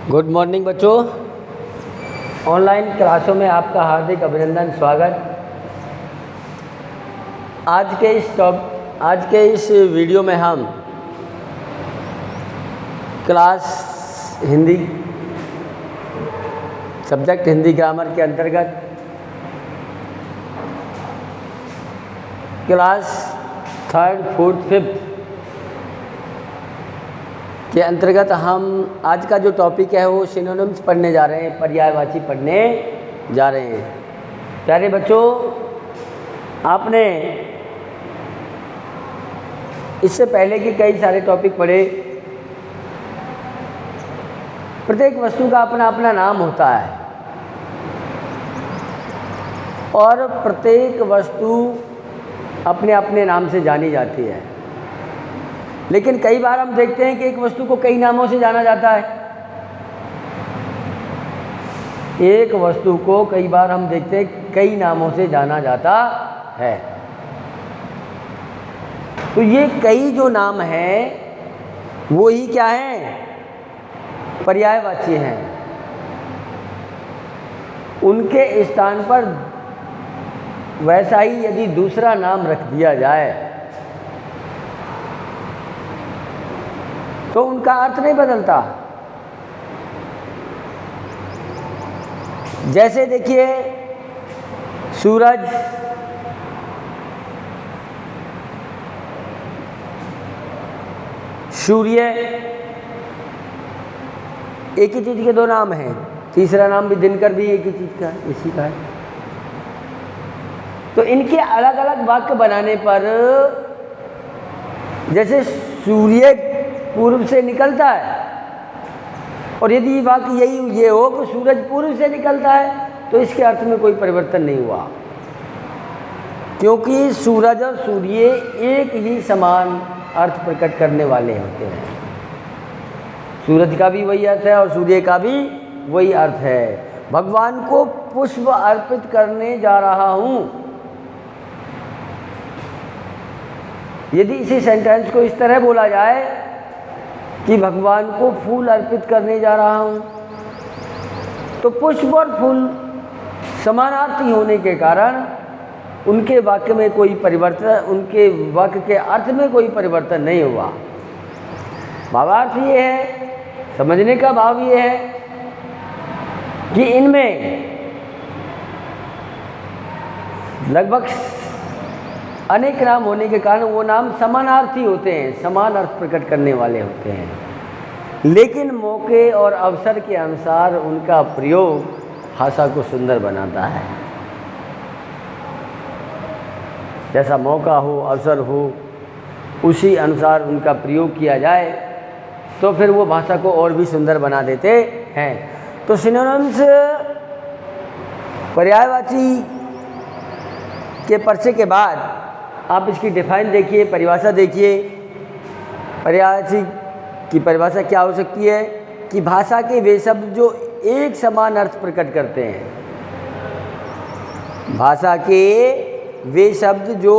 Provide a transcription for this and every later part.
Good morning बच्चों। Online क्लासों में आपका हार्दिक अभिनंदन, स्वागत। आज के इस वीडियो में हम class Hindi subject Hindi grammar के अंतर्गत क्लास 3rd, 4th, 5th के अंतर्गत हम आज का जो टॉपिक है वो सिनोनिम्स पढ़ने जा रहे हैं, पर्यायवाची पढ़ने जा रहे हैं। प्यारे बच्चों, आपने इससे पहले के कई सारे टॉपिक पढ़े। प्रत्येक वस्तु का अपना अपना नाम होता है और प्रत्येक वस्तु अपने अपने नाम से जानी जाती है। लेकिन कई बार हम देखते हैं कि एक वस्तु को कई नामों से जाना जाता है। एक वस्तु को कई बार हम देखते हैं कई नामों से जाना जाता है। तो ये कई जो नाम हैं वो ही क्या हैं? पर्यायवाची हैं। उनके स्थान पर वैसा ही यदि दूसरा नाम रख दिया जाए तो उनका अर्थ नहीं बदलता। जैसे देखिए, सूरज, सूर्य, एक ही चीज के दो नाम हैं। तीसरा नाम भी दिनकर भी एक ही चीज का, इसी का है। तो इनके अलग अलग वाक्य बनाने पर, जैसे सूर्य पूर्व से निकलता है और यदि वाक्य यही ये हो कि सूरज पूर्व से निकलता है, तो इसके अर्थ में कोई परिवर्तन नहीं हुआ, क्योंकि सूरज और सूर्य एक ही समान अर्थ प्रकट करने वाले होते हैं। सूरज का भी वही अर्थ है और सूर्य का भी वही अर्थ है। भगवान को पुष्प अर्पित करने जा रहा हूं, यदि इसी सेंटेंस को इस तरह बोला जाए कि भगवान को फूल अर्पित करने जा रहा हूं, तो पुष्प और फूल समानार्थी होने के कारण उनके वाक्य में कोई परिवर्तन, उनके वाक्य के अर्थ में कोई परिवर्तन नहीं हुआ। भावार्थ ये है, समझने का भाव ये है कि इनमें लगभग अनेक नाम होने के कारण वो नाम समानार्थी होते हैं, समान अर्थ प्रकट करने वाले होते हैं। लेकिन मौके और अवसर के अनुसार उनका प्रयोग भाषा को सुंदर बनाता है। जैसा मौका हो, अवसर हो, उसी अनुसार उनका प्रयोग किया जाए तो फिर वो भाषा को और भी सुंदर बना देते हैं। तो सिनोनिम्स पर्यायवाची के परिचय के बाद आप इसकी डिफाइन देखिए, परिभाषा देखिए। पर्यायवाची की परिभाषा क्या हो सकती है कि भाषा के वे शब्द जो एक समान अर्थ प्रकट करते हैं। भाषा के वे शब्द जो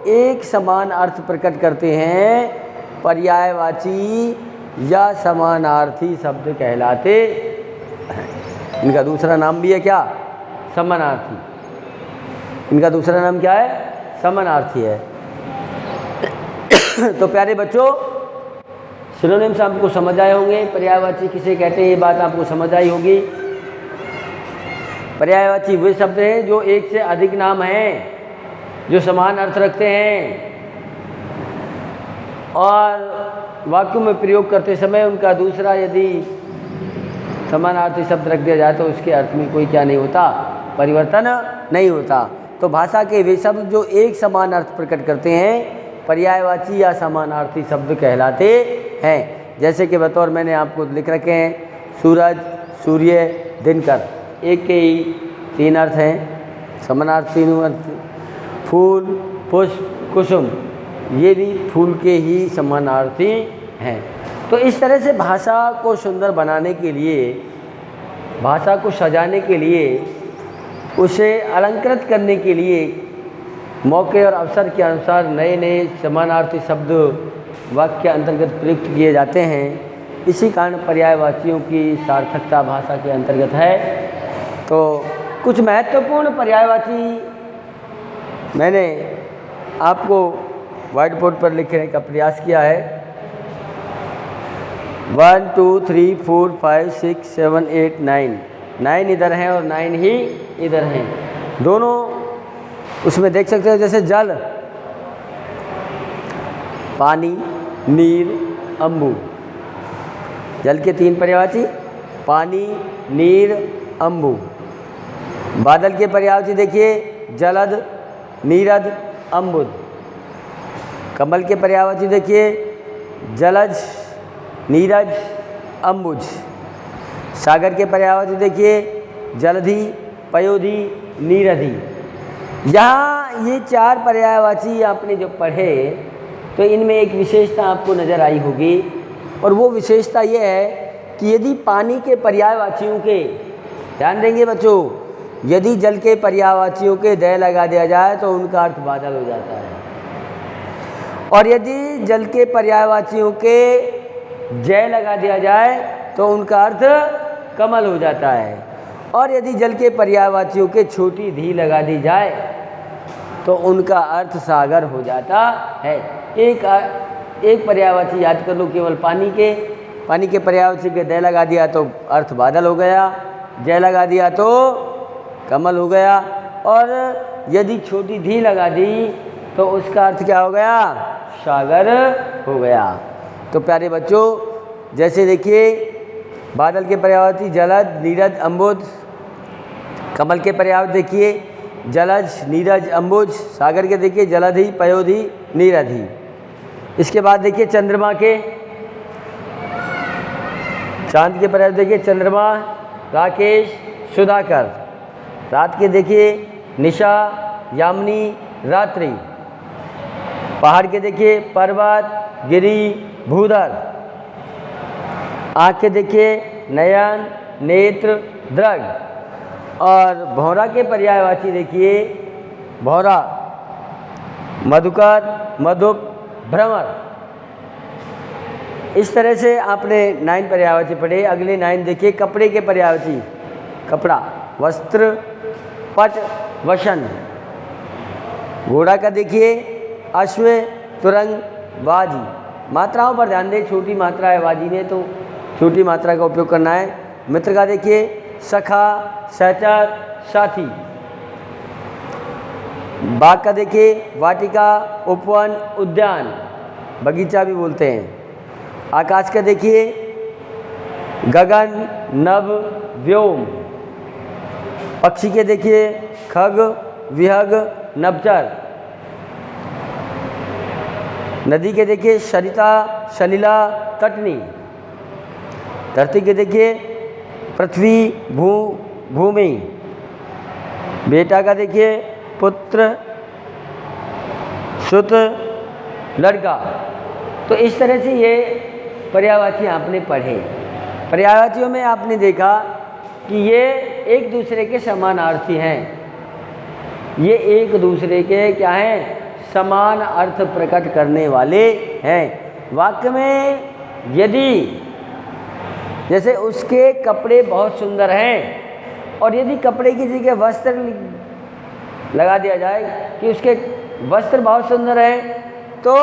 एक समान अर्थ प्रकट करते हैं पर्यायवाची या समानार्थी शब्द कहलाते हैं। इनका दूसरा नाम भी है क्या? समानार्थी। इनका दूसरा नाम क्या है? समानार्थी है। तो प्यारे बच्चों, सिनोनिम्स आपको समझ आए होंगे। पर्यायवाची किसे कहते हैं ये बात आपको समझ आई होगी। पर्यायवाची वे शब्द हैं जो एक से अधिक नाम हैं, जो समान अर्थ रखते हैं और वाक्यों में प्रयोग करते समय उनका दूसरा यदि समानार्थी शब्द रख दिया जाए तो उसके अर्थ में कोई क्या नहीं होता? परिवर्तन नहीं होता। तो भाषा के वे शब्द जो एक समान अर्थ प्रकट करते हैं पर्यायवाची या समानार्थी शब्द कहलाते हैं। जैसे कि बतौर मैंने आपको लिख रखे हैं, सूरज, सूर्य, दिनकर, एक के ही तीन अर्थ हैं, समानार्थी अर्थ। फूल, पुष्प, कुसुम, ये भी फूल के ही समानार्थी हैं। तो इस तरह से भाषा को सुंदर बनाने के लिए, भाषा को सजाने के लिए, उसे अलंकृत करने के लिए मौके और अवसर के अनुसार नए नए समानार्थी शब्द वाक्य अंतर्गत प्रयुक्त किए जाते हैं। इसी कारण पर्यायवाचियों की सार्थकता भाषा के अंतर्गत है। तो कुछ महत्वपूर्ण पर्यायवाची मैंने आपको व्हाइट बोर्ड पर लिखने का प्रयास किया है। 1 2 3 4 5 6 7 8 9 इधर हैं और 9 ही इधर हैं। दोनों उसमें देख सकते हो, जैसे जल, पानी, नीर, अम्बु। जल के 3 पर्यायवाची, पानी, नीर, अम्बु। बादल के पर्यायवाची देखिए, जलद, नीरद, अम्बुद। कमल के पर्यायवाची देखिए, जलज, नीरज, अम्बुज। सागर के पर्यायवाची देखिए, जलधि, पयोधि, नीरधि। यहाँ ये 4 पर्यायवाची आपने जो पढ़े तो इनमें एक विशेषता आपको नज़र आई होगी, और वो विशेषता ये है कि यदि पानी के पर्यायवाचियों के, ध्यान देंगे बच्चों, यदि जल के पर्यायवाचियों के दय लगा दिया जाए तो उनका अर्थ बादल हो जाता है, और यदि जल के पर्यायवाचियों के जय लगा दिया जाए तो उनका अर्थ कमल हो जाता है, और यदि जल के पर्यायवाचियों के छोटी धी लगा दी जाए तो उनका अर्थ सागर हो जाता है। एक पर्यायवाची याद कर लो, केवल पानी के पर्यायवाची के दय लगा दिया तो अर्थ बादल हो गया, जय लगा दिया तो कमल हो गया, और यदि छोटी धी लगा दी तो उसका अर्थ क्या हो गया, सागर हो गया। तो प्यारे बच्चों, जैसे देखिए बादल के पर्यायवाची जलद, नीरज, अम्बुज। कमल के पर्यायवाची देखिए जलज, नीरज, अम्बुज। सागर के देखिए जलधि, पयोधि, नीरधि। इसके बाद देखिए चंद्रमा के, चांद के पर्यायवाची देखिए चंद्रमा, राकेश, सुधाकर। रात के देखिए निशा, यामिनी, रात्रि। पहाड़ के देखिए पर्वत, गिरि, भूधर। आँख के देखिए नयन, नेत्र, दृग। और भौरा के पर्यायवाची देखिए भौरा, मधुकर, मधुप, भ्रमर। इस तरह से आपने 9 पर्यायवाची पढ़े। अगले 9 देखिए कपड़े के पर्यायवाची, कपड़ा, वस्त्र, पट, वसन। घोड़ा का देखिए अश्व, तुरंग, बाजी। मात्राओं पर ध्यान दें, छोटी मात्रा है बाजी में तो छोटी मात्रा का उपयोग करना है। मित्र का देखिए सखा, सहचर, साथी। बाग का देखिए वाटिका, उपवन, उद्यान, बगीचा भी बोलते हैं। आकाश का देखिए गगन, नभ, व्योम। पक्षी के देखिए खग, विहग, नभचर। नदी के देखिए सरिता, सलिला, तटनी। धरती के देखिए पृथ्वी, भूमि। बेटा का देखिए पुत्र, सुत, लड़का। तो इस तरह से ये पर्यायवाची आपने पढ़े। पर्यायवाचियों में आपने देखा कि ये एक दूसरे के समानार्थी हैं, ये एक दूसरे के क्या हैं, समान अर्थ प्रकट करने वाले हैं। वाक्य में यदि जैसे उसके कपड़े बहुत सुंदर हैं, और यदि कपड़े की जगह वस्त्र लगा दिया जाए कि उसके वस्त्र बहुत सुंदर हैं, तो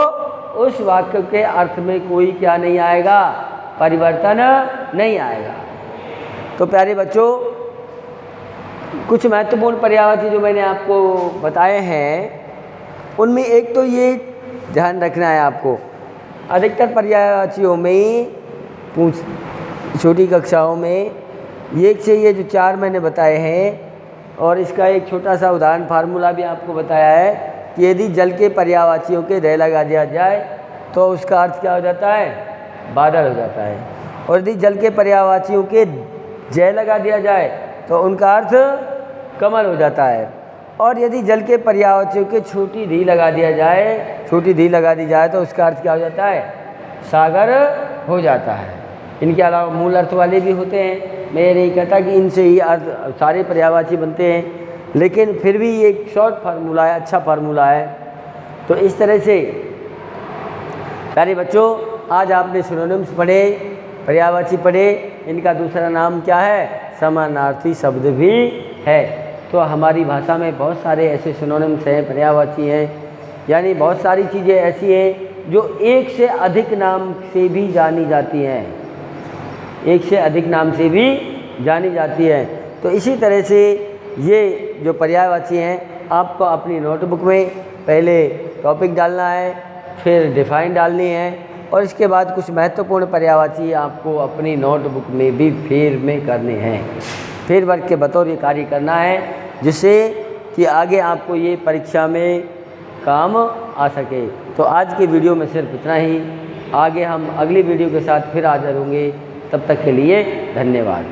उस वाक्य के अर्थ में कोई क्या नहीं आएगा, परिवर्तन नहीं आएगा। तो प्यारे बच्चों, कुछ महत्वपूर्ण पर्यायवाची जो मैंने आपको बताए हैं उनमें एक तो ये ध्यान रखना है आपको, अधिकतर पर्यायवाचियों में छोटी कक्षाओं में एक से ये जो 4 मैंने बताए हैं, और इसका एक छोटा सा उदाहरण फार्मूला भी आपको बताया है कि यदि जल के पर्यायवाचियों के दय लगा दिया जाए तो उसका अर्थ क्या हो जाता है, बादल हो जाता है, और यदि जल के पर्यायवाचियों के जय लगा दिया जाए तो उनका अर्थ कमल हो जाता है, और यदि जल के पर्यायवाचियों के छोटी धी लगा दी जाए तो उसका अर्थ क्या हो जाता है, सागर हो जाता है। इनके अलावा मूल अर्थ वाले भी होते हैं, मैं ये नहीं कहता कि इनसे ही अर्थ सारे पर्यायवाची बनते हैं, लेकिन फिर भी ये एक शॉर्ट फार्मूला है, अच्छा फार्मूला है। तो इस तरह से प्यारे बच्चों, आज आपने सिनोनिम्स पढ़े, पर्यायवाची पढ़े, इनका दूसरा नाम क्या है? समानार्थी शब्द भी है। तो हमारी भाषा में बहुत सारे ऐसे सिनोनिम्स हैं, पर्यायवाची हैं, यानी बहुत सारी चीज़ें ऐसी हैं जो एक से अधिक नाम से भी जानी जाती हैं, एक से अधिक नाम से भी जानी जाती है। तो इसी तरह से ये जो पर्यायवाची हैं आपको अपनी नोटबुक में पहले टॉपिक डालना है, फिर डिफाइन डालनी है, और इसके बाद कुछ महत्वपूर्ण पर्यायवाची आपको अपनी नोटबुक में भी फेर में करने हैं। फेर वर्क के बतौर ये कार्य करना है, जिससे कि आगे आपको ये परीक्षा में काम आ सके। तो आज की वीडियो में सिर्फ इतना ही। आगे हम अगली वीडियो के साथ फिर हाजिर होंगे। तब तक के लिए धन्यवाद।